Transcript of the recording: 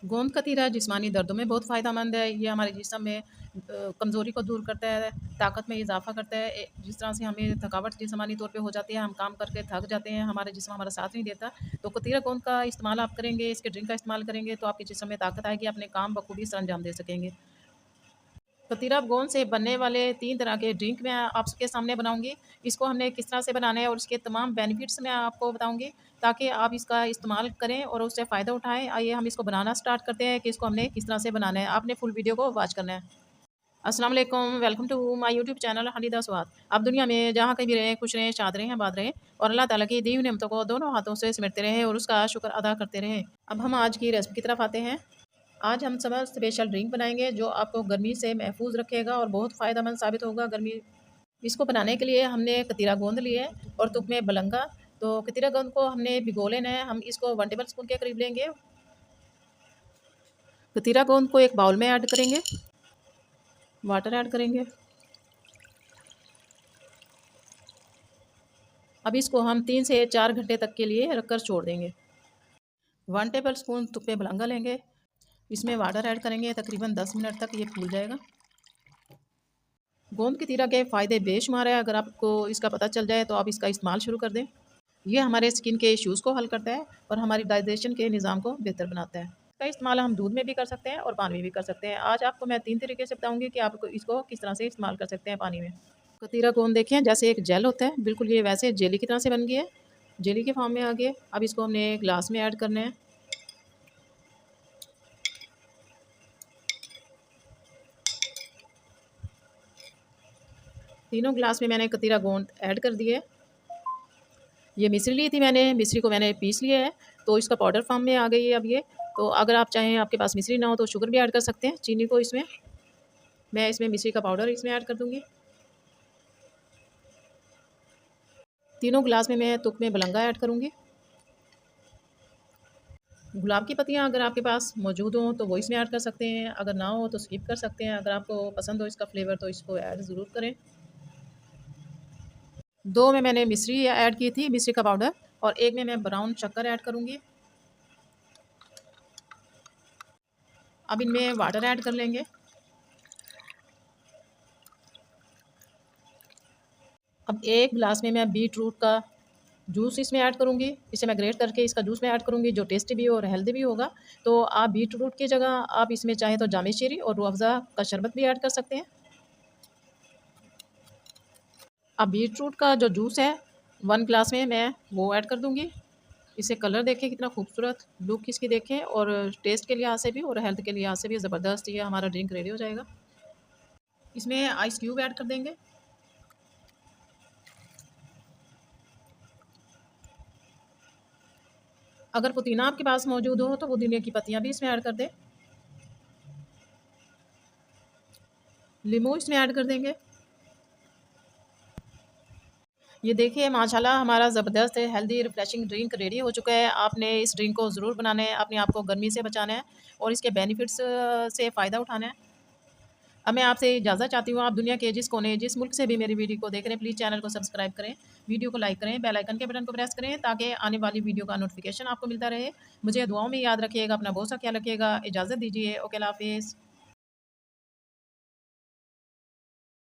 गोंद कतीरा जिस्मानी दर्दों में बहुत फ़ायदेमंद है। ये हमारे जिस्म में कमज़ोरी को दूर करता है, ताकत में इज़ाफ़ा करता है। जिस तरह से हमें थकावट जिस्मानी तौर पे हो जाती है, हम काम करके थक जाते हैं, हमारा जिस्म हमारा साथ नहीं देता, तो कतीरा गोंद का इस्तेमाल आप करेंगे, इसके ड्रिंक का इस्तेमाल करेंगे तो आपके जिस्म में ताकत आएगी, अपने काम बखूबी सर अंजाम दे सकेंगे। कतीरा गोंद से बनने वाले 3 तरह के ड्रिंक मैं आपके सामने बनाऊँगी। इसको हमने किस तरह से बनाना है और इसके तमाम बेनिफिट्स मैं आपको बताऊँगी, ताकि आप इसका इस्तेमाल करें और उससे फ़ायदा उठाएँ। आइए हम इसको बनाना स्टार्ट करते हैं कि इसको हमने किस तरह से बनाना है। आपने फुल वीडियो को वॉच करना है। अस्सलाम वालेकुम, welcome to my YouTube channel Hanida Swad. आप दुनिया में जहाँ कहीं भी रहें, खुश रहें, शाद रहें, आबाद रहें और अल्लाह ताला की दी हुई नेमतों को दोनों हाथों से समेटते रहें और उसका शुक्र अदा करते रहें। अब हम आज की रेसिपी की तरफ आते हैं। आज हम समर स्पेशल ड्रिंक बनाएंगे जो आपको गर्मी से महफूज रखेगा और बहुत फ़ायदेमंद साबित होगा गर्मी। इसको बनाने के लिए हमने कतीरा गोंद लिए और तुक में बलंगा। तो कतीरा गोंद को हमने भिगो लेना है। हम इसको 1 टेबल स्पून के करीब लेंगे। कतीरा गोंद को एक बाउल में ऐड करेंगे, वाटर ऐड करेंगे। अब इसको हम 3 से 4 घंटे तक के लिए रखकर छोड़ देंगे। 1 टेबल स्पून तुक में बलंगा लेंगे, इसमें वाटर ऐड करेंगे, तकरीबन 10 मिनट तक ये फूल जाएगा। गोंद कतीरा के फ़ायदे बेशुमार है। अगर आपको इसका पता चल जाए तो आप इसका इस्तेमाल शुरू कर दें। ये हमारे स्किन के इश्यूज़ को हल करता है और हमारी डाइजेशन के निज़ाम को बेहतर बनाता है। इसका इस्तेमाल हम दूध में भी कर सकते हैं और पानी में भी कर सकते हैं। आज आपको मैं 3 तरीके से बताऊँगी कि आप इसको किस तरह से इस्तेमाल कर सकते हैं पानी में। कतीरा गोंद देखें जैसे एक जेल होता है, बिल्कुल ये वैसे जेली की तरह से बन गया है, जेली के फॉर्म में आ गया। अब इसको हमने ग्लास में ऐड करना है। तीनों ग्लास में मैंने कतीरा गोंद ऐड कर दिए। ये मिश्री ली थी मैंने, मिश्री को मैंने पीस लिया है, तो इसका पाउडर फॉर्म में आ गई है अब ये। तो अगर आप चाहें आपके पास मिश्री ना हो तो शुगर भी ऐड कर सकते हैं, चीनी को इसमें। मैं इसमें मिश्री का पाउडर इसमें ऐड कर दूँगी। तीनों ग्लास में मैं तुक में बलंगा ऐड करूँगी। गुलाब की पत्तियाँ अगर आपके पास मौजूद हों तो वो इसमें ऐड कर सकते हैं, अगर ना हो तो स्किप कर सकते हैं। अगर आपको पसंद हो इसका फ्लेवर तो इसको ऐड ज़रूर करें। 2 में मैंने मिश्री ऐड की थी, मिश्री का पाउडर, और 1 में मैं ब्राउन शक्कर ऐड करूँगी। अब इनमें वाटर ऐड कर लेंगे। अब 1 गिलास में मैं बीट रूट का जूस इसमें ऐड करूँगी। इसे मैं ग्रेट करके इसका जूस में ऐड करूँगी, जो टेस्टी भी और हेल्दी भी होगा। तो आप बीट रूट की जगह आप इसमें चाहें तो जामे चेरी और रूह अफ़ज़ा का शरबत भी ऐड कर सकते हैं। अब बीट रूट का जो जूस है 1 गिलास में मैं वो ऐड कर दूँगी। इसे कलर देखें कितना खूबसूरत, लुक इसकी देखें, और टेस्ट के लिहाज से भी और हेल्थ के लिहाज से भी ज़बरदस्त ये हमारा ड्रिंक रेडी हो जाएगा। इसमें आइस क्यूब ऐड कर देंगे। अगर पुदीना आपके पास मौजूद हो तो पुदीने की पत्तियाँ भी इसमें ऐड कर दें। नींबू इसमें ऐड कर देंगे। ये देखिए माशाल्लाह हमारा ज़बरदस्त हेल्दी रिफ्रेशिंग ड्रिंक रेडी हो चुका है। आपने इस ड्रिंक को ज़रूर बनाना है, अपने आप को गर्मी से बचाना है और इसके बेनिफिट्स से फ़ायदा उठाना है। अब मैं आपसे इजाज़त चाहती हूँ, आप दुनिया के जिस कोने, जिस मुल्क से भी मेरी वीडियो को देख रहे हैं, प्लीज़ चैनल को सब्सक्राइब करें, वीडियो को लाइक करें, बेल आइकन के बटन को प्रेस करें ताकि आने वाली वीडियो का नोटिफिकेशन आपको मिलता रहे। मुझे दुआओं में याद रखिएगा, अपना बहुत सा ख्याल रखिएगा। इजाज़त दीजिए। ओके, अल्लाह हाफ़िज़।